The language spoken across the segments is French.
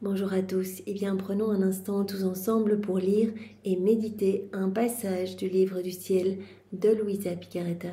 Bonjour à tous, et bien prenons un instant tous ensemble pour lire et méditer un passage du livre du ciel de Louisa Picaretta.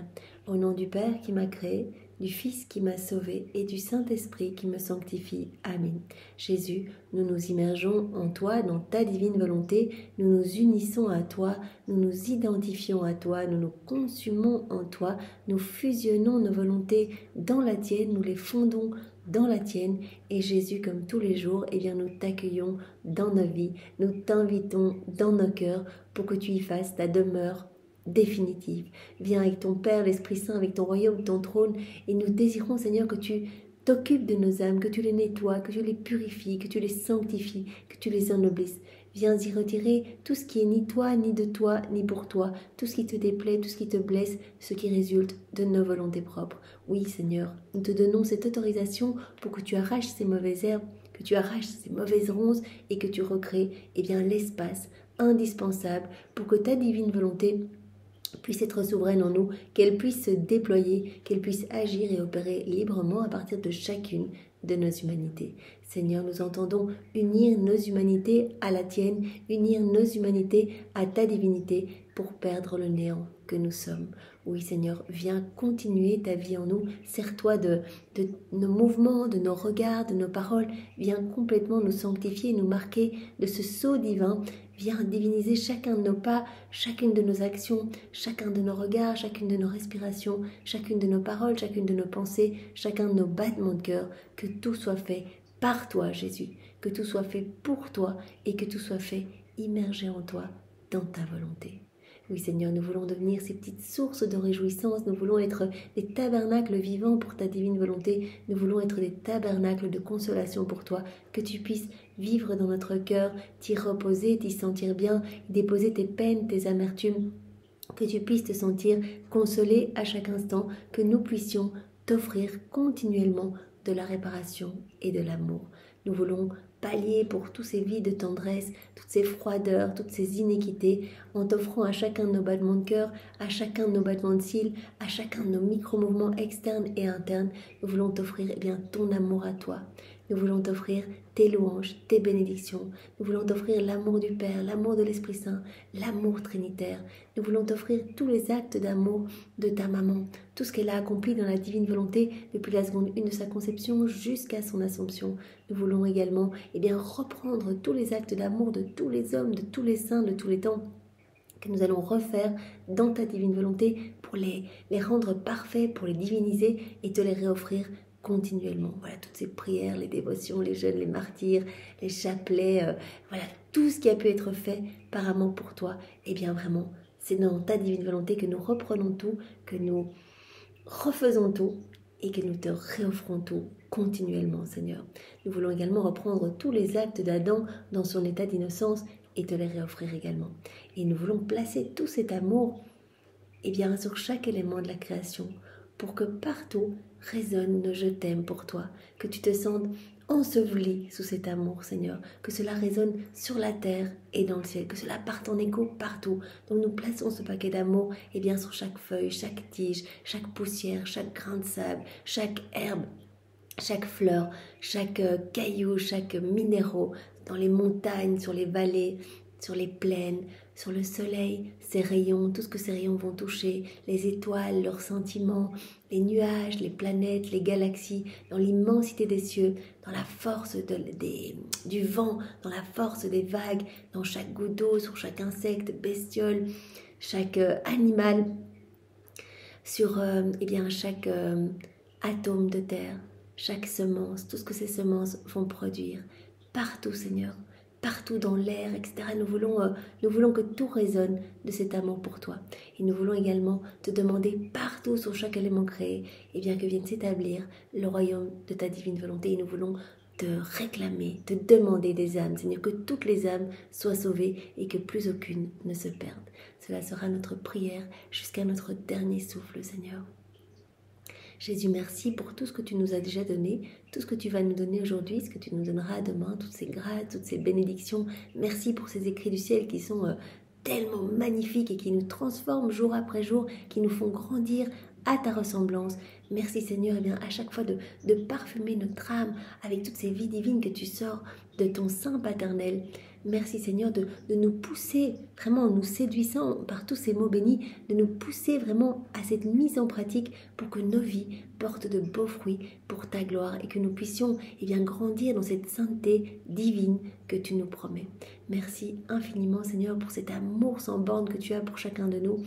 Au nom du Père qui m'a créé, du Fils qui m'a sauvé et du Saint-Esprit qui me sanctifie. Amen. Jésus, nous nous immergeons en toi, dans ta divine volonté, nous nous unissons à toi, nous nous identifions à toi, nous nous consumons en toi, nous fusionnons nos volontés dans la tienne, nous les fondons dans la tienne, et Jésus, comme tous les jours, eh bien, nous t'accueillons dans nos vies, nous t'invitons dans nos cœurs pour que tu y fasses ta demeure définitive. Viens avec ton Père, l'Esprit Saint, avec ton royaume, ton trône, et nous désirons, Seigneur, que tu t'occupes de nos âmes, que tu les nettoies, que tu les purifies, que tu les sanctifies, que tu les ennoblisses. Viens y retirer tout ce qui est ni toi, ni de toi, ni pour toi, tout ce qui te déplaît, tout ce qui te blesse, ce qui résulte de nos volontés propres. Oui, Seigneur, nous te donnons cette autorisation pour que tu arraches ces mauvaises herbes, que tu arraches ces mauvaises ronces et que tu recrées l'espace indispensable pour que ta divine volonté puisse être souveraine en nous, qu'elle puisse se déployer, qu'elle puisse agir et opérer librement à partir de chacune de nos humanités. Seigneur, nous entendons unir nos humanités à la tienne, unir nos humanités à ta divinité pour perdre le néant que nous sommes. Oui, Seigneur, viens continuer ta vie en nous. Sers-toi de nos mouvements, de nos regards, de nos paroles. Viens complètement nous sanctifier, nous marquer de ce sceau divin. Viens diviniser chacun de nos pas, chacune de nos actions, chacun de nos regards, chacune de nos respirations, chacune de nos paroles, chacune de nos pensées, chacun de nos battements de cœur. Que tout soit fait par toi, Jésus. Que tout soit fait pour toi et que tout soit fait immergé en toi, dans ta volonté. Oui, Seigneur, nous voulons devenir ces petites sources de réjouissance. Nous voulons être des tabernacles vivants pour ta divine volonté. Nous voulons être des tabernacles de consolation pour toi. Que tu puisses vivre dans notre cœur, t'y reposer, t'y sentir bien, déposer tes peines, tes amertumes. Que tu puisses te sentir consolé à chaque instant. Que nous puissions t'offrir continuellement de la réparation et de l'amour. Nous voulons pallier pour tous ces vides de tendresse, toutes ces froideurs, toutes ces inéquités, en t'offrant à chacun de nos battements de cœur, à chacun de nos battements de cils, à chacun de nos micro-mouvements externes et internes. Nous voulons t'offrir ton amour à toi. Nous voulons t'offrir tes louanges, tes bénédictions. Nous voulons t'offrir l'amour du Père, l'amour de l'Esprit Saint, l'amour trinitaire. Nous voulons t'offrir tous les actes d'amour de ta maman, tout ce qu'elle a accompli dans la divine volonté depuis la seconde 1 de sa conception jusqu'à son assomption. Nous voulons également reprendre tous les actes d'amour de tous les hommes, de tous les saints, de tous les temps, que nous allons refaire dans ta divine volonté pour les rendre parfaits, pour les diviniser et te les réoffrir continuellement. Voilà, toutes ces prières, les dévotions, les jeûnes, les martyrs, les chapelets, tout ce qui a pu être fait par amour pour toi. Vraiment, c'est dans ta divine volonté que nous reprenons tout, que nous refaisons tout et que nous te réoffrons tout continuellement, Seigneur. Nous voulons également reprendre tous les actes d'Adam dans son état d'innocence et te les réoffrir également. Et nous voulons placer tout cet amour sur chaque élément de la création pour que partout résonne le « je t'aime » pour toi, que tu te sentes enseveli sous cet amour, Seigneur, que cela résonne sur la terre et dans le ciel, que cela parte en écho partout. Donc nous plaçons ce paquet d'amour sur chaque feuille, chaque tige, chaque poussière, chaque grain de sable, chaque herbe, chaque fleur, chaque caillou, chaque minéraux, dans les montagnes, sur les vallées, sur les plaines, sur le soleil, ses rayons, tout ce que ces rayons vont toucher, les étoiles, leurs sentiments, les nuages, les planètes, les galaxies, dans l'immensité des cieux, dans la force du vent, dans la force des vagues, dans chaque goutte d'eau, sur chaque insecte, bestiole, chaque animal, sur chaque atome de terre, chaque semence, tout ce que ces semences vont produire, partout, Seigneur, partout dans l'air, etc. Nous voulons que tout résonne de cet amour pour toi. Et nous voulons également te demander partout sur chaque élément créé, que vienne s'établir le royaume de ta divine volonté. Et nous voulons te réclamer, te demander des âmes, Seigneur, que toutes les âmes soient sauvées et que plus aucune ne se perde. Cela sera notre prière jusqu'à notre dernier souffle, Seigneur. Jésus, merci pour tout ce que tu nous as déjà donné, tout ce que tu vas nous donner aujourd'hui, ce que tu nous donneras demain, toutes ces grâces, toutes ces bénédictions. Merci pour ces écrits du ciel qui sont tellement magnifiques et qui nous transforment jour après jour, qui nous font grandir à ta ressemblance. Merci Seigneur, à chaque fois de parfumer notre âme avec toutes ces vies divines que tu sors de ton sein paternel. Merci Seigneur de nous pousser, vraiment en nous séduisant par tous ces mots bénis, de nous pousser vraiment à cette mise en pratique pour que nos vies portent de beaux fruits pour ta gloire et que nous puissions grandir dans cette sainteté divine que tu nous promets. Merci infiniment Seigneur pour cet amour sans borne que tu as pour chacun de nous,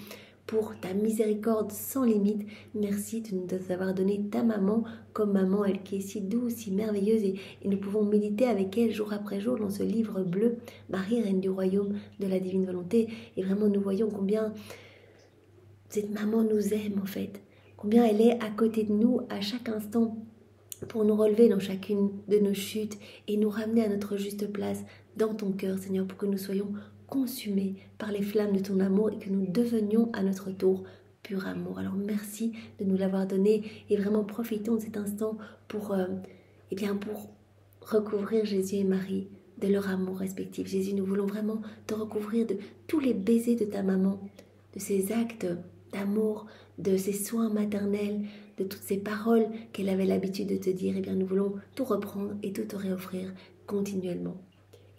pour ta miséricorde sans limite. Merci de nous avoir donné ta maman comme maman, elle qui est si douce, si merveilleuse, et nous pouvons méditer avec elle jour après jour dans ce livre bleu, Marie, Reine du Royaume de la Divine Volonté. Et vraiment nous voyons combien cette maman nous aime en fait, combien elle est à côté de nous à chaque instant pour nous relever dans chacune de nos chutes et nous ramener à notre juste place dans ton cœur Seigneur, pour que nous soyons consumés par les flammes de ton amour et que nous devenions à notre tour pur amour. Alors merci de nous l'avoir donné et vraiment profitons de cet instant pour recouvrir Jésus et Marie de leur amour respectif. Jésus, nous voulons vraiment te recouvrir de tous les baisers de ta maman, de ces actes d'amour, de ces soins maternels, de toutes ces paroles qu'elle avait l'habitude de te dire. Nous voulons tout reprendre et tout te réoffrir continuellement.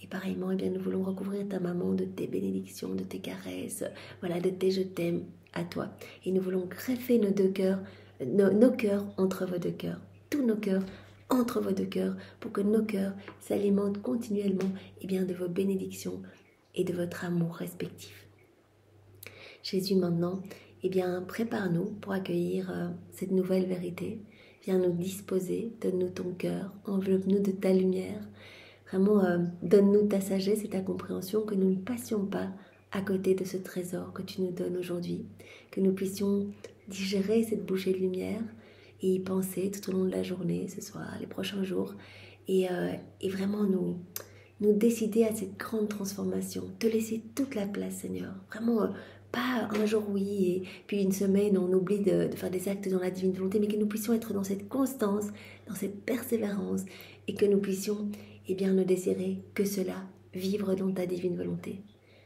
Et pareillement, nous voulons recouvrir ta maman de tes bénédictions, de tes caresses, de tes je t'aime à toi. Et nous voulons greffer nos deux cœurs, nos cœurs entre vos deux cœurs, tous nos cœurs entre vos deux cœurs, pour que nos cœurs s'alimentent continuellement de vos bénédictions et de votre amour respectif. Jésus, maintenant, prépare-nous pour accueillir cette nouvelle vérité. Viens nous disposer, donne-nous ton cœur, enveloppe-nous de ta lumière. Vraiment, donne-nous ta sagesse et ta compréhension, que nous ne passions pas à côté de ce trésor que tu nous donnes aujourd'hui, que nous puissions digérer cette bouchée de lumière et y penser tout au long de la journée, ce soir, les prochains jours, et vraiment nous décider à cette grande transformation, te laisser toute la place Seigneur, vraiment pas un jour oui et puis une semaine on oublie de faire des actes dans la divine volonté, mais que nous puissions être dans cette constance, dans cette persévérance, et que nous puissions ne désirer que cela, vivre dans ta divine volonté.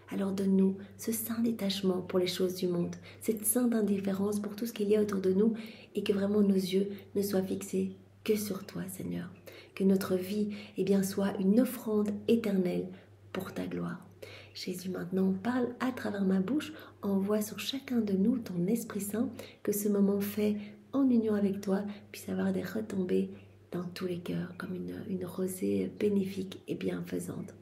Alors donne-nous ce saint détachement pour les choses du monde, cette sainte indifférence pour tout ce qu'il y a autour de nous, et que vraiment nos yeux ne soient fixés que sur toi Seigneur, que notre vie soit une offrande éternelle pour ta gloire. Jésus, maintenant parle à travers ma bouche, envoie sur chacun de nous ton Esprit Saint, que ce moment fait en union avec toi puisse avoir des retombées dans tous les cœurs, comme une rosée bénéfique et bienfaisante.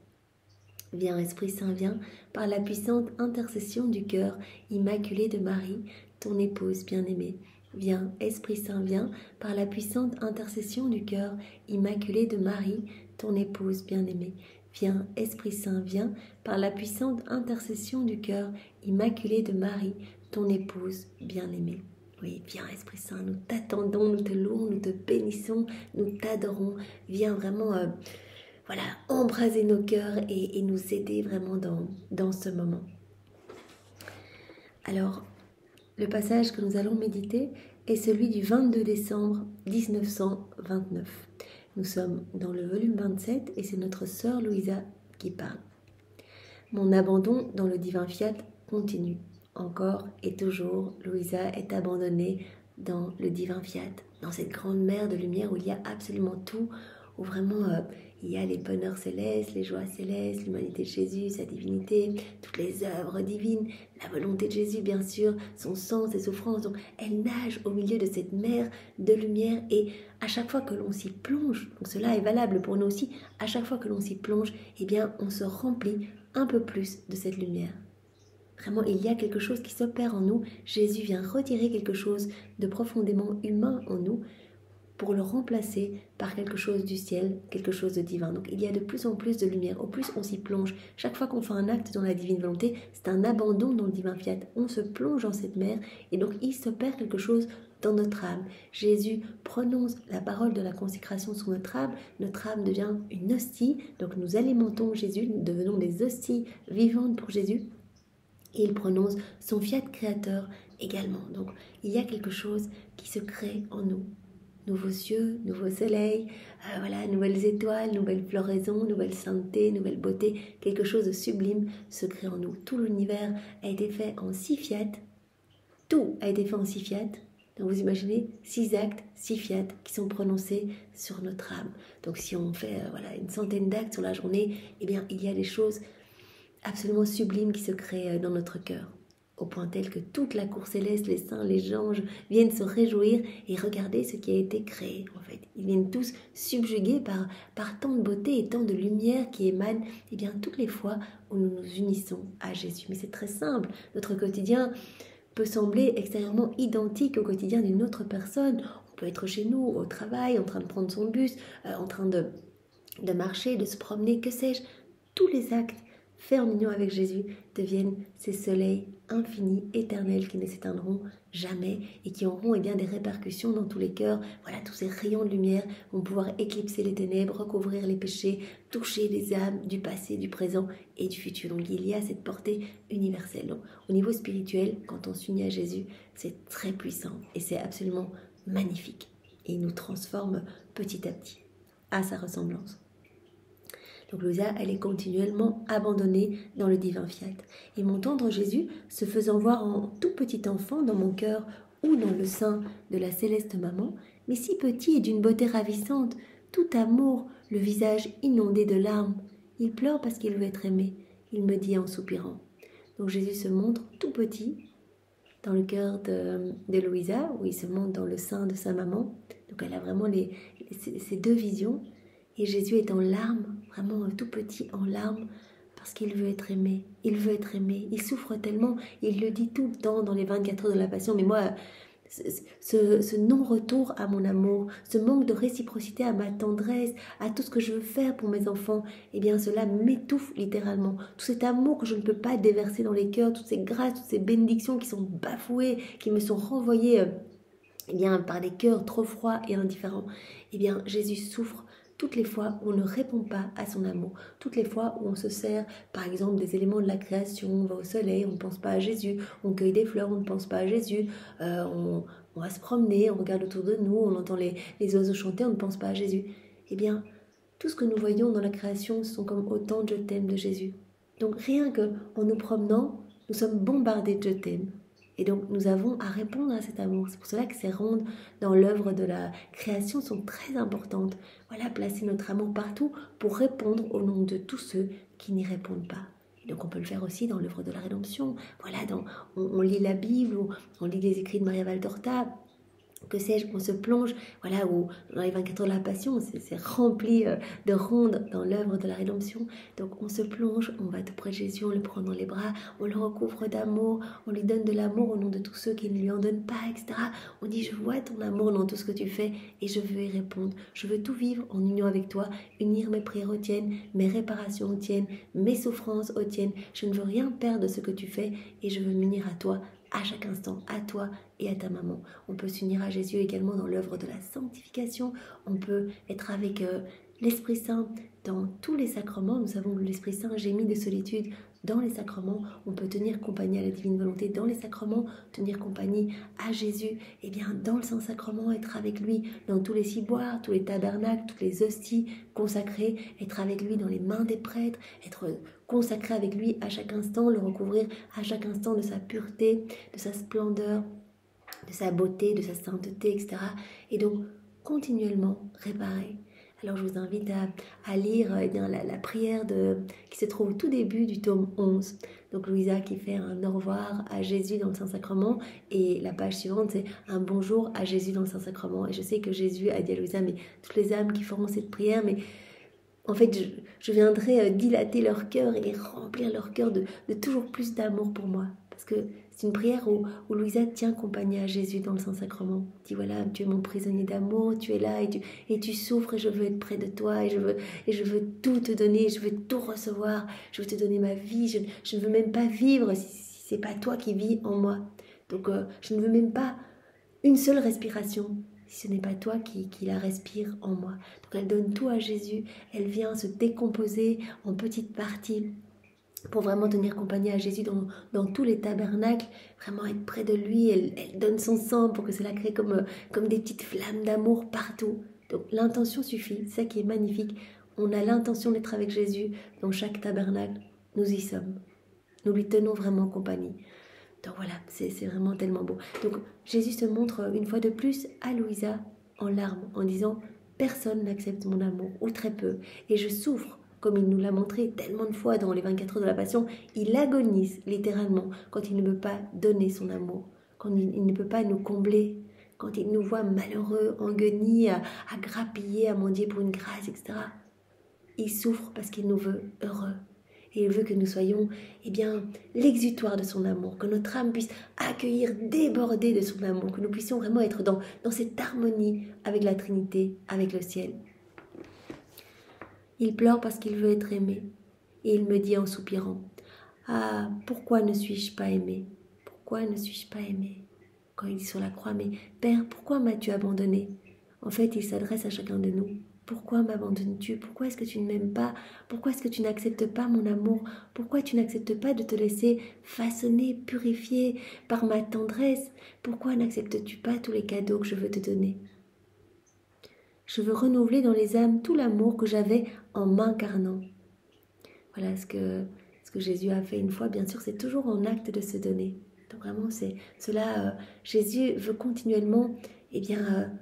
Viens Esprit Saint, viens par la puissante intercession du cœur immaculé de Marie, ton épouse bien-aimée. Viens Esprit Saint, viens par la puissante intercession du cœur immaculé de Marie, ton épouse bien-aimée. Viens Esprit Saint, viens par la puissante intercession du cœur immaculé de Marie, ton épouse bien-aimée. Oui, viens Esprit Saint, nous t'attendons, nous te louons, nous te bénissons, nous t'adorons. Viens vraiment embraser nos cœurs et nous aider vraiment dans ce moment. Alors, le passage que nous allons méditer est celui du 22 décembre 1929. Nous sommes dans le volume 27 et c'est notre sœur Louisa qui parle. Mon abandon dans le divin fiat continue. Encore et toujours, Louisa est abandonnée dans le divin fiat, dans cette grande mer de lumière où il y a absolument tout, où vraiment il y a les bonheurs célestes, les joies célestes, l'humanité de Jésus, sa divinité, toutes les œuvres divines, la volonté de Jésus bien sûr, son sang, ses souffrances. Donc elle nage au milieu de cette mer de lumière, et à chaque fois que l'on s'y plonge, donc cela est valable pour nous aussi, à chaque fois que l'on s'y plonge, on se remplit un peu plus de cette lumière. Vraiment, il y a quelque chose qui s'opère en nous. Jésus vient retirer quelque chose de profondément humain en nous pour le remplacer par quelque chose du ciel, quelque chose de divin. Donc il y a de plus en plus de lumière. Au plus on s'y plonge. Chaque fois qu'on fait un acte dans la divine volonté, c'est un abandon dans le divin fiat. On se plonge dans cette mer et donc il s'opère quelque chose dans notre âme. Jésus prononce la parole de la consécration sur notre âme. Notre âme devient une hostie. Donc nous alimentons Jésus, nous devenons des hosties vivantes pour Jésus. Et il prononce son fiat créateur également. Donc il y a quelque chose qui se crée en nous. Nouveaux cieux, nouveaux soleils, nouvelles étoiles, nouvelles floraisons, nouvelle sainteté, nouvelle beauté. Quelque chose de sublime se crée en nous. Tout l'univers a été fait en 6 fiat. Tout a été fait en 6 fiat. Donc vous imaginez 6 actes, 6 fiat qui sont prononcés sur notre âme. Donc si on fait voilà, une centaine d'actes sur la journée, eh bien il y a des choses absolument sublimes qui se créent dans notre cœur. Au point tel que toute la cour céleste, les saints, les anges viennent se réjouir et regarder ce qui a été créé. En fait, ils viennent tous subjugués par tant de beauté et tant de lumière qui émanent, eh bien toutes les fois où nous nous unissons à Jésus. Mais c'est très simple. Notre quotidien peut sembler extérieurement identique au quotidien d'une autre personne. On peut être chez nous, au travail, en train de prendre son bus, en train de marcher, de se promener, que sais-je. Tous les actes faits en union avec Jésus deviennent ces soleils infinis, éternels, qui ne s'éteindront jamais et qui auront bien, des répercussions dans tous les cœurs. Voilà, tous ces rayons de lumière vont pouvoir éclipser les ténèbres, recouvrir les péchés, toucher les âmes du passé, du présent et du futur. Donc il y a cette portée universelle. Donc, au niveau spirituel, quand on s'unit à Jésus, c'est très puissant et c'est absolument magnifique. Et il nous transforme petit à petit à sa ressemblance. Donc Louisa, elle est continuellement abandonnée dans le divin fiat. Et mon tendre Jésus, se faisant voir en tout petit enfant dans mon cœur ou dans le sein de la céleste maman, mais si petit et d'une beauté ravissante, tout amour, le visage inondé de larmes, il pleure parce qu'il veut être aimé, il me dit en soupirant. Donc Jésus se montre tout petit dans le cœur de Louisa, où il se montre dans le sein de sa maman. Donc elle a vraiment ces deux visions. Et Jésus est en larmes, vraiment tout petit en larmes, parce qu'il veut être aimé. Il veut être aimé. Il souffre tellement. Il le dit tout le temps dans les 24 heures de la Passion. Mais moi, ce non-retour à mon amour, ce manque de réciprocité à ma tendresse, à tout ce que je veux faire pour mes enfants, eh bien cela m'étouffe littéralement. Tout cet amour que je ne peux pas déverser dans les cœurs, toutes ces grâces, toutes ces bénédictions qui sont bafouées, qui me sont renvoyées eh bien, par des cœurs trop froids et indifférents. Eh bien, Jésus souffre toutes les fois où on ne répond pas à son amour, toutes les fois où on se sert, par exemple, des éléments de la création, on va au soleil, on ne pense pas à Jésus, on cueille des fleurs, on ne pense pas à Jésus, on va se promener, on regarde autour de nous, on entend les oiseaux chanter, on ne pense pas à Jésus. Eh bien, tout ce que nous voyons dans la création sont comme autant de je t'aime de Jésus. Donc rien qu'en nous promenant, nous sommes bombardés de je t'aime. Et donc, nous avons à répondre à cet amour. C'est pour cela que ces rondes dans l'œuvre de la création sont très importantes. Voilà, placer notre amour partout pour répondre au nom de tous ceux qui n'y répondent pas. Et donc, on peut le faire aussi dans l'œuvre de la rédemption. Voilà, on lit la Bible, ou on lit les écrits de Maria Valtorta, que sais-je, on se plonge, voilà, ou dans les 24 heures de la Passion, c'est rempli de rondes dans l'œuvre de la rédemption. Donc on se plonge, on va tout près de Jésus, on le prend dans les bras, on le recouvre d'amour, on lui donne de l'amour au nom de tous ceux qui ne lui en donnent pas, etc. On dit, je vois ton amour dans tout ce que tu fais et je veux y répondre. Je veux tout vivre en union avec toi, unir mes prières aux tiennes, mes réparations aux tiennes, mes souffrances aux tiennes. Je ne veux rien perdre de ce que tu fais et je veux m'unir à toi à chaque instant, à toi et à ta maman. On peut s'unir à Jésus également dans l'œuvre de la sanctification. On peut être avec l'Esprit Saint dans tous les sacrements. Nous savons que l'Esprit Saint gémit de solitude dans les sacrements. On peut tenir compagnie à la divine volonté dans les sacrements, tenir compagnie à Jésus, et bien dans le Saint-Sacrement, être avec lui dans tous les ciboires, tous les tabernacles, toutes les hosties consacrées, être avec lui dans les mains des prêtres, être consacré avec lui à chaque instant, le recouvrir à chaque instant de sa pureté, de sa splendeur, de sa beauté, de sa sainteté, etc. Et donc continuellement réparer. Alors je vous invite à lire la prière qui se trouve au tout début du tome 11. Donc Louisa qui fait un au revoir à Jésus dans le Saint-Sacrement, et la page suivante c'est un bonjour à Jésus dans le Saint-Sacrement. Et je sais que Jésus a dit à Louisa, mais toutes les âmes qui feront cette prière, mais en fait je viendrai dilater leur cœur et remplir leur cœur de toujours plus d'amour pour moi. Parce que c'est une prière où Louisa tient compagnie à Jésus dans le Saint-Sacrement. Elle dit, voilà, tu es mon prisonnier d'amour, tu es là et tu souffres et je veux être près de toi et je veux tout te donner, je veux tout recevoir, je veux te donner ma vie, je ne veux même pas vivre si ce n'est pas toi qui vis en moi. Donc je ne veux même pas une seule respiration si ce n'est pas toi qui la respire en moi. Donc elle donne tout à Jésus, elle vient se décomposer en petites parties pour vraiment tenir compagnie à Jésus dans tous les tabernacles, vraiment être près de lui. Elle donne son sang pour que cela crée comme des petites flammes d'amour partout. Donc l'intention suffit, c'est ça qui est magnifique. On a l'intention d'être avec Jésus dans chaque tabernacle, nous y sommes. Nous lui tenons vraiment compagnie. Donc voilà, c'est vraiment tellement beau. Donc Jésus se montre une fois de plus à Louisa en larmes, en disant « Personne n'accepte mon amour, ou très peu, et je souffre ». Comme il nous l'a montré tellement de fois dans les 24 heures de la Passion, il agonise littéralement quand il ne peut pas donner son amour, quand il ne peut pas nous combler, quand il nous voit malheureux, en guenilles, à grappiller, à mendier pour une grâce, etc. Il souffre parce qu'il nous veut heureux. Et il veut que nous soyons, eh bien, l'exutoire de son amour, que notre âme puisse accueillir, déborder de son amour, que nous puissions vraiment être dans cette harmonie avec la Trinité, avec le ciel. Il pleure parce qu'il veut être aimé. Et il me dit en soupirant, « Ah, pourquoi ne suis-je pas aimé? Pourquoi ne suis-je pas aimé ?» Quand il dit sur la croix, « Mais Père, pourquoi m'as-tu abandonné ?» En fait, il s'adresse à chacun de nous. Pourquoi m'abandonnes-tu? Pourquoi est-ce que tu ne m'aimes pas? Pourquoi est-ce que tu n'acceptes pas mon amour? Pourquoi tu n'acceptes pas de te laisser façonner, purifier par ma tendresse? Pourquoi n'acceptes-tu pas tous les cadeaux que je veux te donner? Je veux renouveler dans les âmes tout l'amour que j'avais en m'incarnant. Voilà ce que Jésus a fait une fois, bien sûr, c'est toujours en acte de se donner. Donc vraiment, c'est cela, Jésus veut continuellement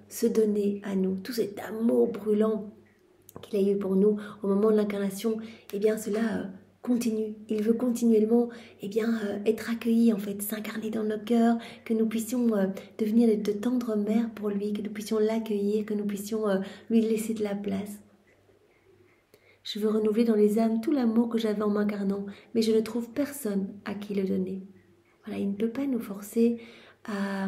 se donner à nous. Tout cet amour brûlant qu'il a eu pour nous au moment de l'incarnation, cela continue. Il veut continuellement être accueilli, en fait, s'incarner dans nos cœurs, que nous puissions devenir de tendres mères pour lui, que nous puissions l'accueillir, que nous puissions lui laisser de la place. Je veux renouveler dans les âmes tout l'amour que j'avais en m'incarnant, mais je ne trouve personne à qui le donner. Voilà, il ne peut pas nous forcer à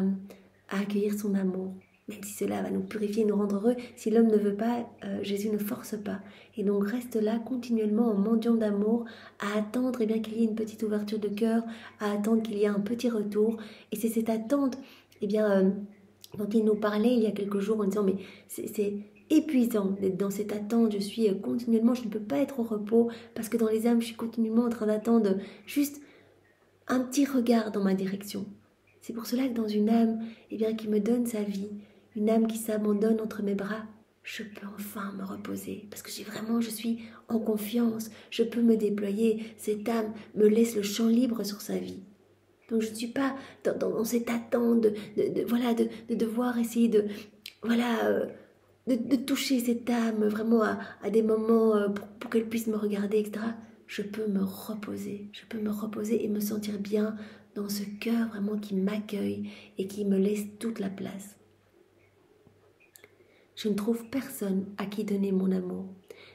accueillir son amour, même si cela va nous purifier, nous rendre heureux. Si l'homme ne veut pas, Jésus ne force pas. Et donc reste là continuellement en mendiant d'amour, à attendre qu'il y ait une petite ouverture de cœur, à attendre qu'il y ait un petit retour. Et c'est cette attente, dont il nous parlait il y a quelques jours en disant, mais c'est épuisant d'être dans cette attente, je suis continuellement, je ne peux pas être au repos, parce que dans les âmes, je suis continuellement en train d'attendre juste un petit regard dans ma direction. C'est pour cela que dans une âme qui me donne sa vie, une âme qui s'abandonne entre mes bras, je peux enfin me reposer, parce que je suis en confiance, je peux me déployer, cette âme me laisse le champ libre sur sa vie. Donc je ne suis pas dans cette attente de devoir essayer de toucher cette âme vraiment à des moments pour qu'elle puisse me regarder, etc. Je peux me reposer et me sentir bien dans ce cœur vraiment qui m'accueille et qui me laisse toute la place. Je ne trouve personne à qui donner mon amour.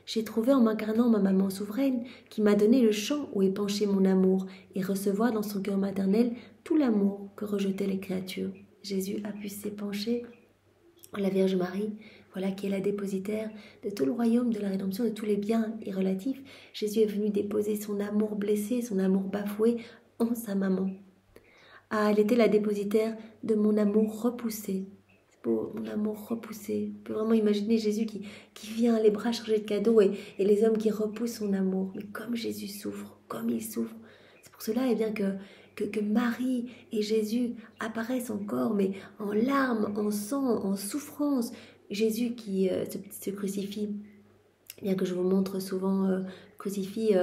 J'ai trouvé en m'incarnant ma maman souveraine qui m'a donné le champ où est penché mon amour et recevoir dans son cœur maternel tout l'amour que rejetaient les créatures. Jésus a pu s'épancher la Vierge Marie, qui est la dépositaire de tout le royaume de la rédemption, de tous les biens irrelatifs. Jésus est venu déposer son amour blessé, son amour bafoué en sa maman. Ah, elle était la dépositaire de mon amour repoussé. C'est beau, mon amour repoussé. On peut vraiment imaginer Jésus qui vient les bras chargés de cadeaux et les hommes qui repoussent son amour. Mais comme Jésus souffre, comme il souffre. C'est pour cela que Marie et Jésus apparaissent encore, mais en larmes, en sang, en souffrance. Jésus qui se crucifie, bien que je vous montre souvent crucifix,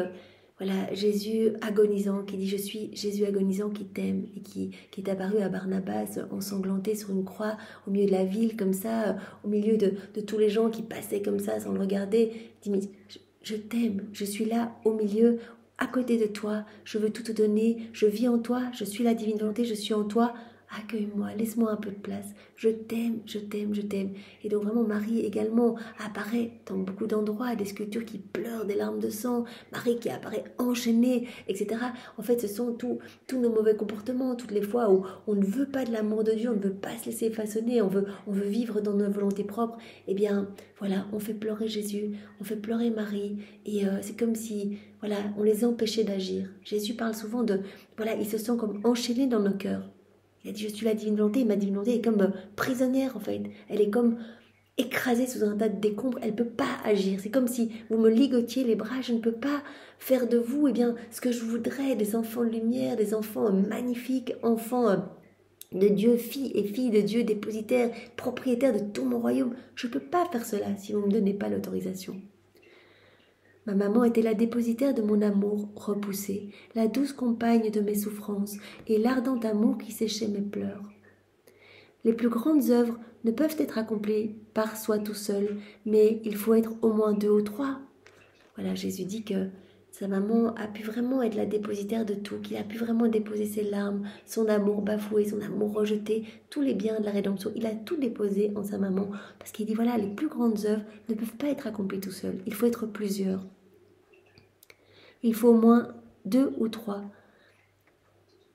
Jésus agonisant, qui dit « Je suis Jésus agonisant qui t'aime » et qui est apparu à Barnabas ensanglanté sur une croix au milieu de la ville, comme ça, au milieu de tous les gens qui passaient comme ça sans le regarder. Il dit « Mais je t'aime, je suis là au milieu, à côté de toi, je veux tout te donner, je vis en toi, je suis la divine volonté, je suis en toi. Accueille-moi, laisse-moi un peu de place, je t'aime, je t'aime, je t'aime. » Et donc vraiment Marie également apparaît dans beaucoup d'endroits, des sculptures qui pleurent des larmes de sang, Marie qui apparaît enchaînée, etc. En fait, ce sont tous nos mauvais comportements, toutes les fois où on ne veut pas de l'amour de Dieu, on ne veut pas se laisser façonner, on veut vivre dans nos volontés propres. On fait pleurer Jésus, on fait pleurer Marie, et c'est comme si, on les empêchait d'agir. Jésus parle souvent ils se sentent comme enchaînés dans nos cœurs. Il a dit « Je suis la divine volonté » et ma divine volonté est comme prisonnière en fait. Elle est comme écrasée sous un tas de décombres. Elle ne peut pas agir. C'est comme si vous me ligotiez les bras. Je ne peux pas faire de vous ce que je voudrais, des enfants de lumière, des enfants magnifiques, enfants de Dieu, filles et filles de Dieu, dépositaires, propriétaires de tout mon royaume. Je ne peux pas faire cela si vous ne me donnez pas l'autorisation. Ma maman était la dépositaire de mon amour repoussé, la douce compagne de mes souffrances et l'ardent amour qui séchait mes pleurs. Les plus grandes œuvres ne peuvent être accomplies par soi tout seul, mais il faut être au moins 2 ou 3. Voilà, Jésus dit que sa maman a pu vraiment être la dépositaire de tout, qu'il a pu vraiment déposer ses larmes, son amour bafoué, son amour rejeté, tous les biens de la rédemption. Il a tout déposé en sa maman, parce qu'il dit, voilà, les plus grandes œuvres ne peuvent pas être accomplies tout seul, il faut être plusieurs. Il faut au moins 2 ou 3.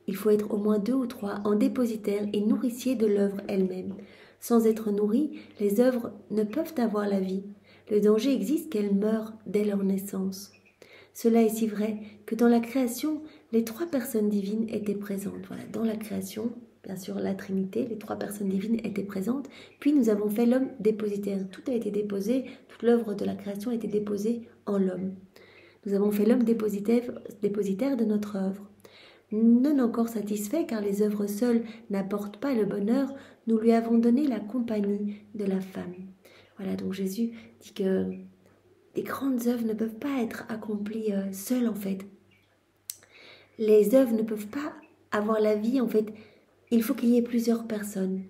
Il faut être au moins 2 ou 3 en dépositaire et nourricier de l'œuvre elle-même. Sans être nourris, les œuvres ne peuvent avoir la vie. Le danger existe qu'elles meurent dès leur naissance. Cela est si vrai que dans la création, les 3 personnes divines étaient présentes. Voilà, dans la création, bien sûr, la Trinité, les 3 personnes divines étaient présentes. Puis nous avons fait l'homme dépositaire. Tout a été déposé, toute l'œuvre de la création a été déposée en l'homme. Nous avons fait l'homme dépositaire de notre œuvre. Non encore satisfait, car les œuvres seules n'apportent pas le bonheur, nous lui avons donné la compagnie de la femme. Voilà, donc Jésus dit que les grandes œuvres ne peuvent pas être accomplies seules, en fait. Les œuvres ne peuvent pas avoir la vie, en fait. Il faut qu'il y ait plusieurs personnes.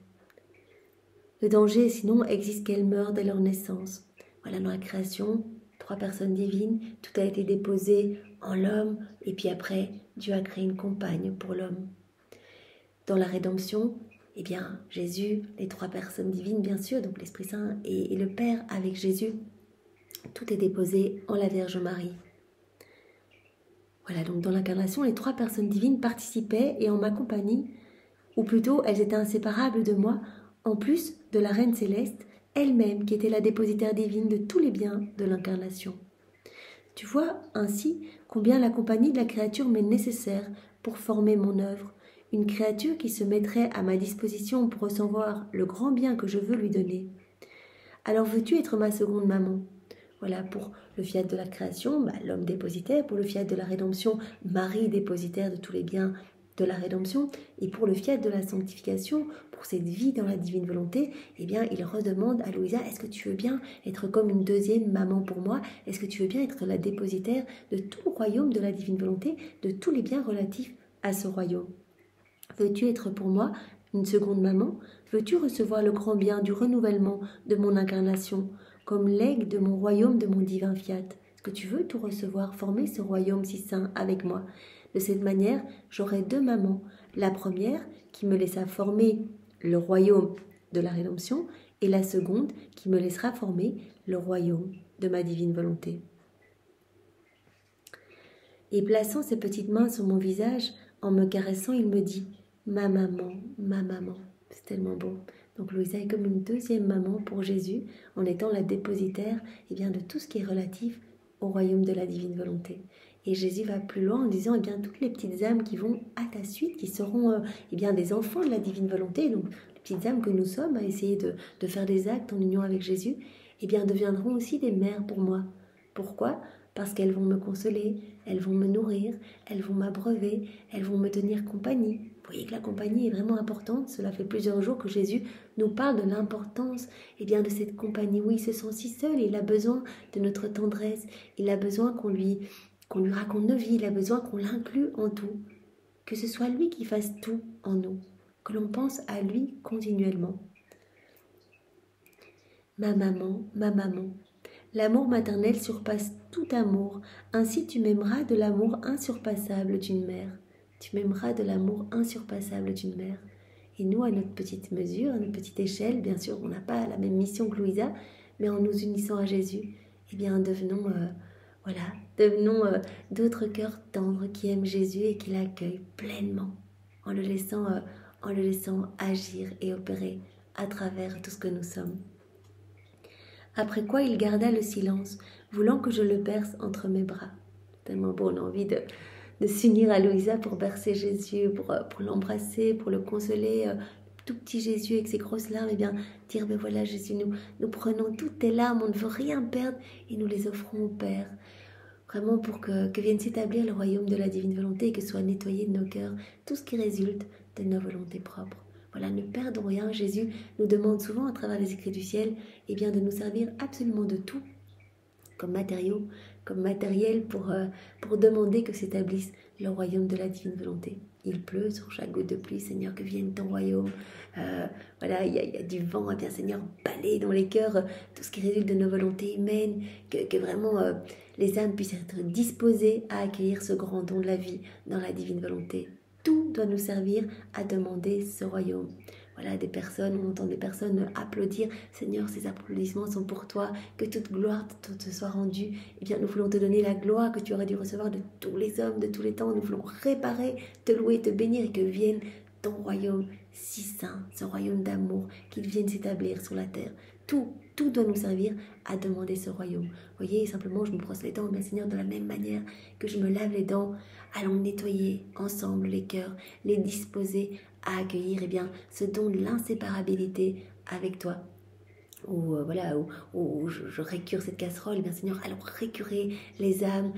Le danger, sinon, existe qu'elles meurent dès leur naissance. Voilà, dans la création, 3 personnes divines, tout a été déposé en l'homme, et puis après, Dieu a créé une compagne pour l'homme. Dans la rédemption, eh bien, Jésus, les 3 personnes divines, bien sûr, donc l'Esprit Saint et le Père avec Jésus, tout est déposé en la Vierge Marie. Voilà, donc dans l'incarnation, les 3 personnes divines participaient et en ma compagnie, ou plutôt elles étaient inséparables de moi, en plus de la Reine Céleste, elle-même qui était la dépositaire divine de tous les biens de l'incarnation. Tu vois ainsi combien la compagnie de la créature m'est nécessaire pour former mon œuvre, une créature qui se mettrait à ma disposition pour recevoir le grand bien que je veux lui donner. Alors veux-tu être ma seconde maman ? Voilà, pour le fiat de la création, l'homme dépositaire, pour le fiat de la rédemption, Marie dépositaire de tous les biens de la rédemption, et pour le fiat de la sanctification, pour cette vie dans la divine volonté, eh bien, il redemande à Louisa, est-ce que tu veux bien être comme une deuxième maman pour moi ? Est-ce que tu veux bien être la dépositaire de tout le royaume de la divine volonté, de tous les biens relatifs à ce royaume ? Veux-tu être pour moi une seconde maman ? Veux-tu recevoir le grand bien du renouvellement de mon incarnation, comme legs de mon royaume, de mon divin fiat ? Est-ce que tu veux tout recevoir, former ce royaume si saint avec moi ? De cette manière, j'aurai 2 mamans. La première qui me laissa former le royaume de la rédemption et la seconde qui me laissera former le royaume de ma divine volonté. Et plaçant ses petites mains sur mon visage, en me caressant, il me dit « Ma maman, ma maman ». C'est tellement beau. Donc Louisa est comme une deuxième maman pour Jésus, en étant la dépositaire de tout ce qui est relatif au royaume de la divine volonté. Et Jésus va plus loin en disant, toutes les petites âmes qui vont à ta suite, qui seront des enfants de la divine volonté, donc les petites âmes que nous sommes à essayer de faire des actes en union avec Jésus, deviendront aussi des mères pour moi. Pourquoi ? Parce qu'elles vont me consoler, elles vont me nourrir, elles vont m'abreuver, elles vont me tenir compagnie. Vous voyez que la compagnie est vraiment importante. Cela fait plusieurs jours que Jésus nous parle de l'importance de cette compagnie. Oui, il se sent si seul, il a besoin de notre tendresse, il a besoin qu'on lui raconte nos vies, il a besoin qu'on l'inclue en tout. Que ce soit lui qui fasse tout en nous, que l'on pense à lui continuellement. Ma maman, l'amour maternel surpasse tout amour, ainsi tu m'aimeras de l'amour insurpassable d'une mère. Tu m'aimeras de l'amour insurpassable d'une mère. Et nous, à notre petite mesure, à notre petite échelle, bien sûr, on n'a pas la même mission que Louisa, mais en nous unissant à Jésus, devenons d'autres cœurs tendres qui aiment Jésus et qui l'accueillent pleinement, en le laissant agir et opérer à travers tout ce que nous sommes. Après quoi il garda le silence, voulant que je le berce entre mes bras. Tellement beau, on a envie de s'unir à Louisa pour bercer Jésus, pour l'embrasser, pour le consoler, tout petit Jésus avec ses grosses larmes, dire, mais voilà Jésus, nous prenons toutes tes larmes, on ne veut rien perdre et nous les offrons au Père. Vraiment pour que vienne s'établir le royaume de la divine volonté et que soit nettoyé de nos cœurs tout ce qui résulte de nos volontés propres. Voilà, ne perdons rien. Jésus nous demande souvent à travers les écrits du ciel de nous servir absolument de tout comme matériaux, comme matériel pour demander que s'établisse le royaume de la divine volonté. Il pleut sur chaque goutte de pluie, Seigneur, que vienne ton royaume. Voilà, il y a du vent, eh bien Seigneur, balaye dans les cœurs tout ce qui résulte de nos volontés humaines, que vraiment les âmes puissent être disposées à accueillir ce grand don de la vie dans la divine volonté. Tout doit nous servir à demander ce royaume. Voilà, des personnes, on entend des personnes applaudir. Seigneur, ces applaudissements sont pour toi, que toute gloire te soit rendue. Eh bien, nous voulons te donner la gloire que tu aurais dû recevoir de tous les hommes, de tous les temps. Nous voulons réparer, te louer, te bénir et que vienne ton royaume si saint, ce royaume d'amour, qu'il vienne s'établir sur la terre. Tout doit nous servir à demander ce royaume. Vous voyez, simplement, je me brosse les dents, mais Seigneur, de la même manière que je me lave les dents, allons nettoyer ensemble les cœurs, les disposer à accueillir eh bien, ce don de l'inséparabilité avec toi. Ou voilà, où je récure cette casserole, eh bien Seigneur, allons récurer les âmes,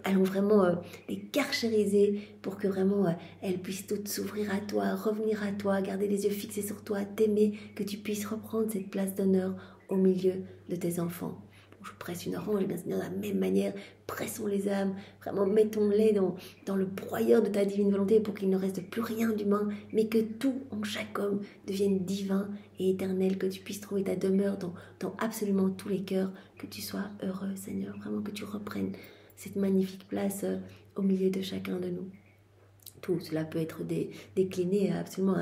allons vraiment les carchériser pour que vraiment elles puissent toutes s'ouvrir à toi, revenir à toi, garder les yeux fixés sur toi, t'aimer, que tu puisses reprendre cette place d'honneur au milieu de tes enfants. Je presse une orange, et bien Seigneur, de la même manière, pressons les âmes, vraiment mettons-les dans le broyeur de ta divine volonté pour qu'il ne reste plus rien d'humain, mais que tout en chaque homme devienne divin et éternel, que tu puisses trouver ta demeure dans absolument tous les cœurs, que tu sois heureux, Seigneur, vraiment que tu reprennes cette magnifique place au milieu de chacun de nous. Tout cela peut être décliné absolument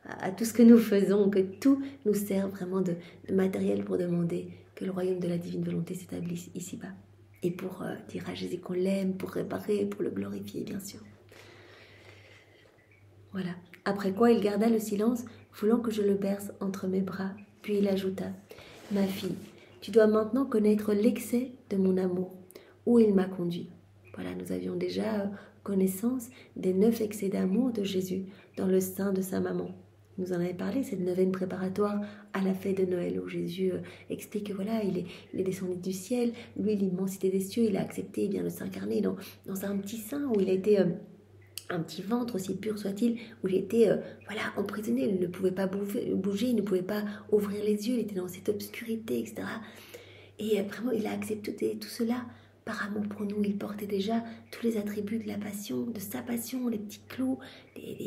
à tout ce que nous faisons, que tout nous sert vraiment de matériel pour demander que le royaume de la divine volonté s'établisse ici-bas. Et pour dire à Jésus qu'on l'aime, pour réparer, pour le glorifier, bien sûr. Voilà. Après quoi, il garda le silence, voulant que je le berce entre mes bras. Puis il ajouta, « Ma fille, tu dois maintenant connaître l'excès de mon amour, où il m'a conduit. » Voilà, nous avions déjà connaissance des 9 excès d'amour de Jésus dans le sein de sa maman. Nous en avait parlé, cette neuvaine préparatoire à la fête de Noël où Jésus explique que voilà, il est descendu du ciel, lui l'immensité des cieux, il a accepté bien de s'incarner dans un petit sein où il a été un petit ventre aussi pur soit-il, où il était voilà, emprisonné, il ne pouvait pas bouger, il ne pouvait pas ouvrir les yeux, il était dans cette obscurité, etc. Et vraiment, il a accepté tout cela par amour pour nous. Il portait déjà tous les attributs de la passion, de sa passion, les petits clous,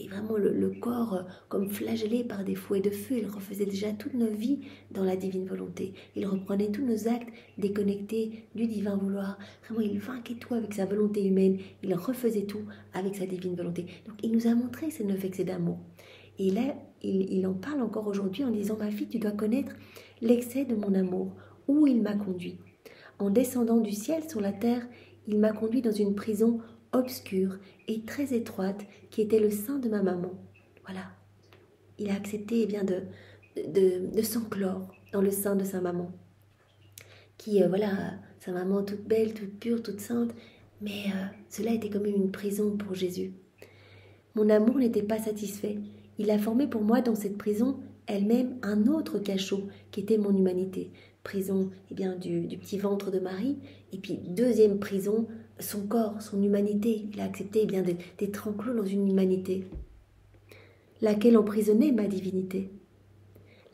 vraiment le corps comme flagellé par des fouets de feu. Il refaisait déjà toute nos vies dans la divine volonté. Il reprenait tous nos actes déconnectés du divin vouloir. Vraiment, il vainquait tout avec sa volonté humaine. Il refaisait tout avec sa divine volonté. Donc, il nous a montré ces 9 excès d'amour. Et là, il en parle encore aujourd'hui en disant « Ma fille, tu dois connaître l'excès de mon amour, où il m'a conduit. En descendant du ciel sur la terre, il m'a conduit dans une prison obscure et très étroite qui était le sein de ma maman. » Voilà. Il a accepté eh bien, de s'enclore dans le sein de sa maman. Qui, voilà, sa maman toute belle, toute pure, toute sainte, mais cela était comme une prison pour Jésus. Mon amour n'était pas satisfait. Il a formé pour moi dans cette prison elle-même un autre cachot qui était mon humanité. Prison eh bien, du petit ventre de Marie, et puis deuxième prison, son corps, son humanité. Il a accepté eh bien, d'être enclos dans une humanité, laquelle emprisonnait ma divinité.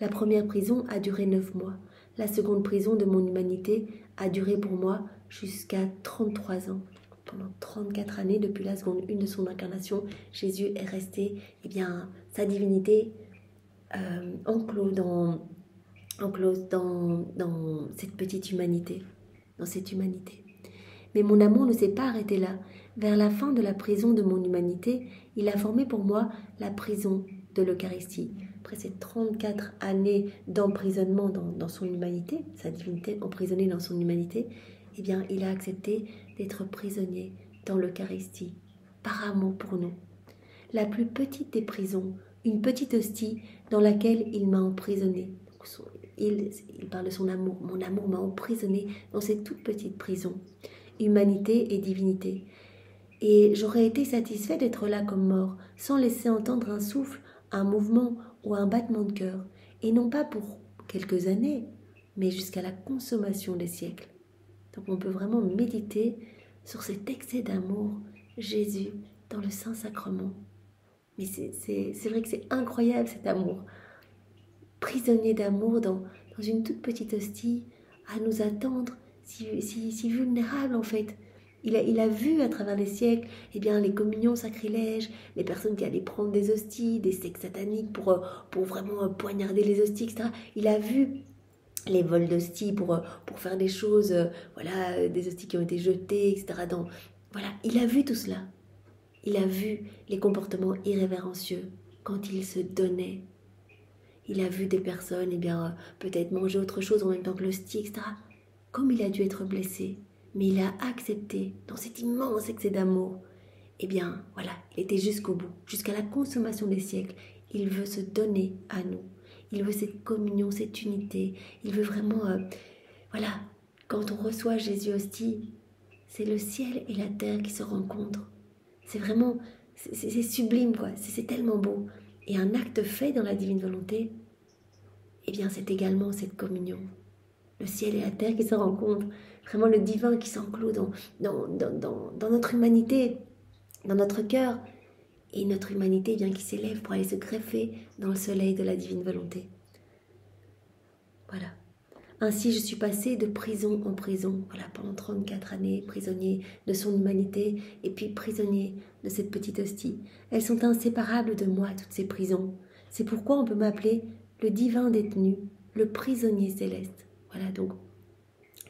La première prison a duré 9 mois. La seconde prison de mon humanité a duré pour moi jusqu'à 33 ans. Pendant 34 années, depuis la seconde 1 de son incarnation, Jésus est resté, eh bien, sa divinité enclos dans cette petite humanité, dans cette humanité. Mais mon amour ne s'est pas arrêté là. Vers la fin de la prison de mon humanité, il a formé pour moi la prison de l'Eucharistie. Après ces 34 années d'emprisonnement dans son humanité, sa divinité emprisonnée dans son humanité, eh bien, il a accepté d'être prisonnier dans l'Eucharistie, par amour pour nous. La plus petite des prisons, une petite hostie dans laquelle il m'a emprisonné. Il parle de son amour. Mon amour m'a emprisonné dans cette toute petite prison. Humanité et divinité. Et j'aurais été satisfait d'être là comme mort, sans laisser entendre un souffle, un mouvement ou un battement de cœur. Et non pas pour quelques années, mais jusqu'à la consommation des siècles. Donc on peut vraiment méditer sur cet excès d'amour, Jésus, dans le Saint-Sacrement. Mais c'est vrai que c'est incroyable cet amour. Prisonnier d'amour dans une toute petite hostie, à nous attendre si vulnérable en fait. Il a vu à travers les siècles eh bien, les communions sacrilèges, les personnes qui allaient prendre des hosties, des sectes sataniques pour vraiment poignarder les hosties, etc. Il a vu les vols d'hosties pour faire des choses, voilà, des hosties qui ont été jetées, etc. Voilà, il a vu tout cela. Il a vu les comportements irrévérencieux quand il se donnait. Il a vu des personnes, eh bien, peut-être manger autre chose en même temps que l'hostie, etc. Comme il a dû être blessé, mais il a accepté, dans cet immense excès d'amour, eh bien, voilà, il était jusqu'au bout, jusqu'à la consommation des siècles. Il veut se donner à nous. Il veut cette communion, cette unité. Il veut vraiment, voilà, quand on reçoit Jésus hostie, c'est le ciel et la terre qui se rencontrent. C'est vraiment, c'est sublime, quoi. C'est tellement beau. Et un acte fait dans la divine volonté, eh bien, c'est également cette communion. Le ciel et la terre qui se rencontrent. Vraiment le divin qui s'enclôt dans notre humanité, dans notre cœur. Et notre humanité, eh bien, qui s'élève pour aller se greffer dans le soleil de la divine volonté. Voilà. Ainsi, je suis passée de prison en prison, voilà, pendant 34 années, prisonnier de son humanité et puis prisonnier de cette petite hostie. Elles sont inséparables de moi, toutes ces prisons. C'est pourquoi on peut m'appeler le divin détenu, le prisonnier céleste. Voilà, donc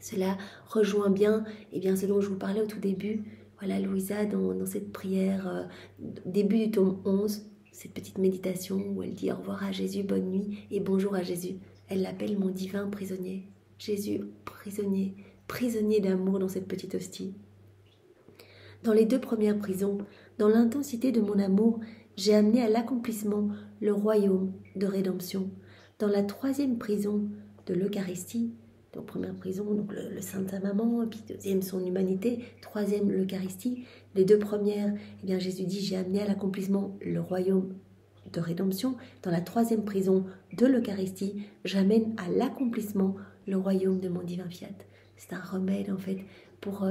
cela rejoint bien, eh bien, ce dont je vous parlais au tout début. Voilà, Louisa, dans cette prière, début du tome 11, cette petite méditation où elle dit au revoir à Jésus, bonne nuit et bonjour à Jésus. Elle l'appelle mon divin prisonnier. Jésus, prisonnier, prisonnier d'amour dans cette petite hostie. Dans les 2 premières prisons, dans l'intensité de mon amour, j'ai amené à l'accomplissement le royaume de rédemption. Dans la 3e prison de l'Eucharistie, donc première prison, donc le sein de sa maman, et puis 2e son humanité, 3e l'Eucharistie. Les 2 premières, eh bien Jésus dit j'ai amené à l'accomplissement le royaume de rédemption. Dans la 3e prison de l'Eucharistie, j'amène à l'accomplissement le royaume de mon divin fiat. C'est un remède en fait pour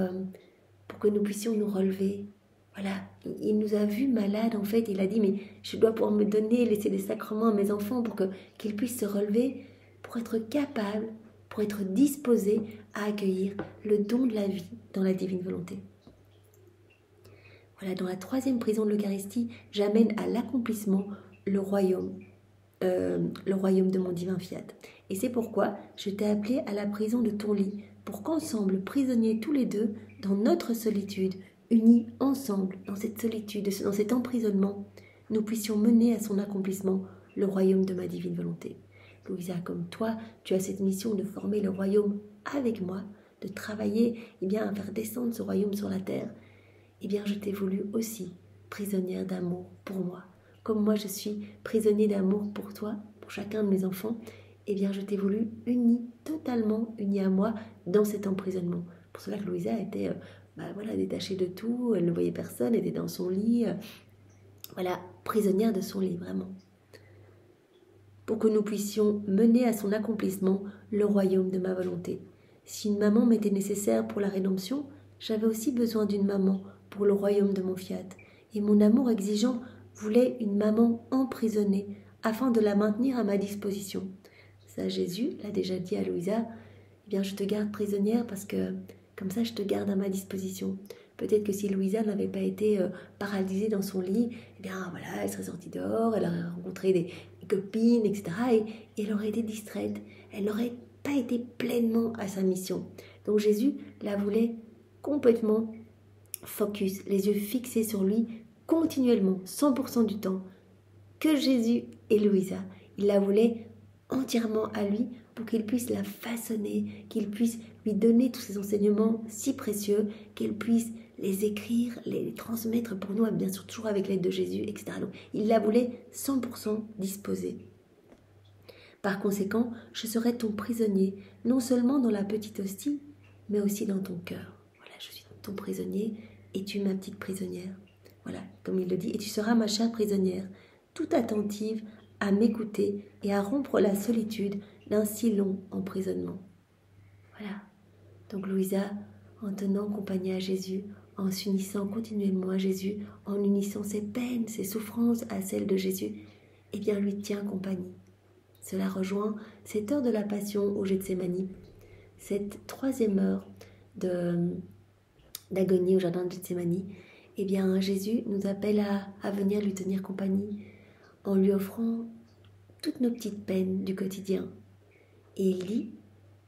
que nous puissions nous relever. Voilà, il nous a vus malades en fait, il a dit mais je dois pouvoir me donner, laisser des sacrements à mes enfants pour qu'ils puissent se relever, pour être capables, pour être disposés à accueillir le don de la vie dans la divine volonté. Voilà, dans la 3e prison de l'Eucharistie, j'amène à l'accomplissement le royaume de mon divin fiat. Et c'est pourquoi je t'ai appelé à la prison de ton lit, pour qu'ensemble, prisonniers tous les deux, dans notre solitude, unis ensemble, dans cette solitude, dans cet emprisonnement, nous puissions mener à son accomplissement le royaume de ma divine volonté. Louisa, comme toi, tu as cette mission de former le royaume avec moi, de travailler à faire descendre ce royaume sur la terre. Eh bien, je t'ai voulu aussi prisonnière d'amour pour moi. Comme moi, je suis prisonnier d'amour pour toi, pour chacun de mes enfants, eh bien, je t'ai voulu totalement unie à moi dans cet emprisonnement. Pour cela que Louisa était détachée de tout, elle ne voyait personne, elle était dans son lit, prisonnière de son lit, vraiment. Pour que nous puissions mener à son accomplissement le royaume de ma volonté. Si une maman m'était nécessaire pour la rédemption, j'avais aussi besoin d'une maman pour le royaume de mon fiat. Et mon amour exigeant voulait une maman emprisonnée afin de la maintenir à ma disposition. Ça, Jésus l'a déjà dit à Louisa, eh bien, je te garde prisonnière parce que comme ça, je te garde à ma disposition. Peut-être que si Louisa n'avait pas été paralysée dans son lit, eh bien, voilà, elle serait sortie dehors, elle aurait rencontré des copines, etc. Et elle aurait été distraite. Elle n'aurait pas été pleinement à sa mission. Donc Jésus la voulait complètement focus, les yeux fixés sur lui continuellement, 100% du temps. Que Jésus et Louisa, il la voulait entièrement à lui pour qu'il puisse la façonner, qu'il puisse lui donner tous ces enseignements si précieux, qu'elle puisse les écrire, les transmettre pour nous, bien sûr toujours avec l'aide de Jésus, etc. Donc, il la voulait 100% disposée. Par conséquent, je serai ton prisonnier, non seulement dans la petite hostie, mais aussi dans ton cœur. Voilà, je suis ton prisonnier et tu es ma petite prisonnière. Voilà, comme il le dit, et tu seras ma chère prisonnière, toute attentive à m'écouter et à rompre la solitude d'un si long emprisonnement. Voilà. Donc Louisa, en tenant compagnie à Jésus, en s'unissant continuellement à Jésus, en unissant ses peines, ses souffrances à celles de Jésus, eh bien lui tient compagnie. Cela rejoint cette heure de la passion au Gethsémani. cette troisième heure d'agonie au jardin de Gethsémani, eh bien Jésus nous appelle à venir lui tenir compagnie en lui offrant toutes nos petites peines du quotidien. Et il dit,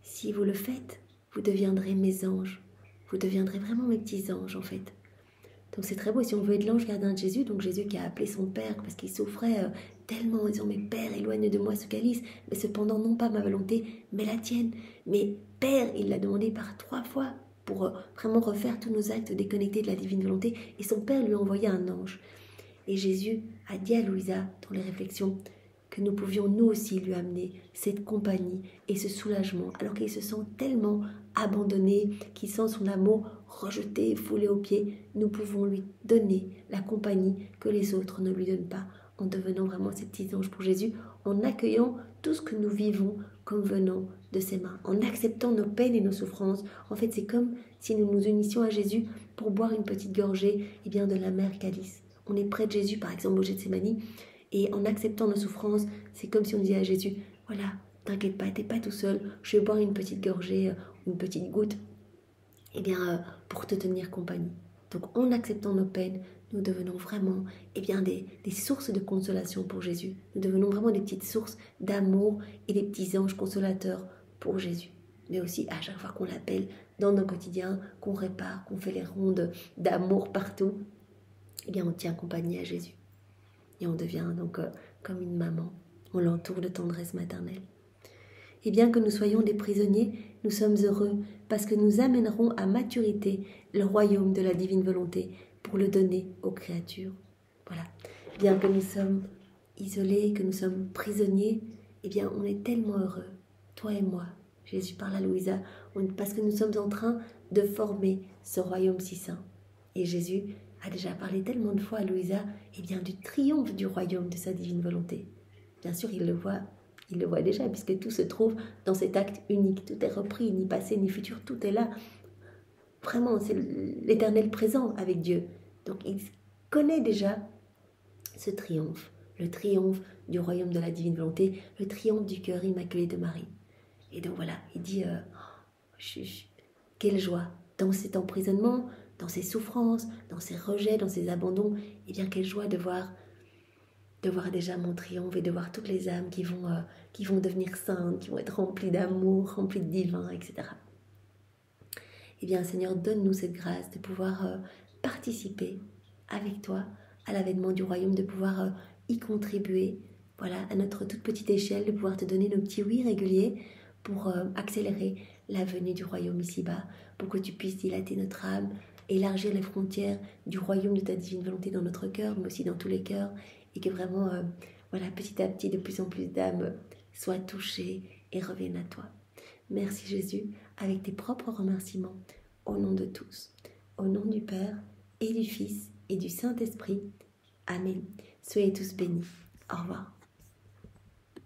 si vous le faites, vous deviendrez mes anges. Vous deviendrez vraiment mes petits anges en fait. Donc c'est très beau, si on veut être l'ange gardien de Jésus, donc Jésus qui a appelé son Père parce qu'il souffrait tellement en disant « Mais Père, éloigne de moi ce calice, mais cependant non pas ma volonté, mais la tienne. » Mais Père, il l'a demandé par 3 fois pour vraiment refaire tous nos actes déconnectés de la divine volonté. Et son Père lui a envoyé un ange. Et Jésus a dit à Louisa, dans les réflexions, que nous pouvions nous aussi lui amener cette compagnie et ce soulagement, alors qu'il se sent tellement abandonné, qu'il sent son amour rejeté, foulé aux pieds. Nous pouvons lui donner la compagnie que les autres ne lui donnent pas, en devenant vraiment ces petits anges pour Jésus, en accueillant tout ce que nous vivons comme venant de ses mains, en acceptant nos peines et nos souffrances. En fait, c'est comme si nous nous unissions à Jésus pour boire une petite gorgée de l'amer calice. On est près de Jésus, par exemple au Gethsémani, et en acceptant nos souffrances, c'est comme si on disait à Jésus, voilà, t'inquiète pas, t'es pas tout seul, je vais boire une petite gorgée, une petite goutte, pour te tenir compagnie. Donc en acceptant nos peines, nous devenons vraiment des sources de consolation pour Jésus. Nous devenons vraiment des petites sources d'amour et des petits anges consolateurs pour Jésus. Mais aussi à chaque fois qu'on l'appelle dans nos quotidiens, qu'on répare, qu'on fait les rondes d'amour partout, on tient compagnie à Jésus. Et on devient donc comme une maman. On l'entoure de tendresse maternelle. Et bien que nous soyons des prisonniers, nous sommes heureux parce que nous amènerons à maturité le royaume de la divine volonté pour le donner aux créatures. Voilà. Bien que nous sommes isolés, que nous sommes prisonniers, on est tellement heureux, toi et moi. Jésus parle à Louisa, parce que nous sommes en train de former ce royaume si saint. Et Jésus a déjà parlé tellement de fois à Louisa du triomphe du royaume de sa divine volonté. Bien sûr, il le voit déjà, puisque tout se trouve dans cet acte unique. Tout est repris, ni passé, ni futur, tout est là. Vraiment, c'est l'éternel présent avec Dieu. Donc, il connaît déjà ce triomphe, le triomphe du royaume de la divine volonté, le triomphe du cœur immaculé de Marie. Et donc voilà, il dit, quelle joie dans cet emprisonnement, dans ces souffrances, dans ces rejets, dans ces abandons, quelle joie de voir déjà mon triomphe et de voir toutes les âmes qui vont devenir saintes, qui vont être remplies d'amour, remplies de divin, etc. Seigneur, donne-nous cette grâce de pouvoir participer avec toi à l'avènement du royaume, de pouvoir y contribuer, à notre toute petite échelle, de pouvoir te donner nos petits oui réguliers pour accélérer la venue du royaume ici-bas, pour que tu puisses dilater notre âme, élargir les frontières du royaume de ta divine volonté dans notre cœur, mais aussi dans tous les cœurs, et que vraiment, petit à petit, de plus en plus d'âmes soient touchées et reviennent à toi. Merci Jésus, avec tes propres remerciements, au nom de tous, au nom du Père et du Fils et du Saint-Esprit. Amen. Soyez tous bénis. Au revoir.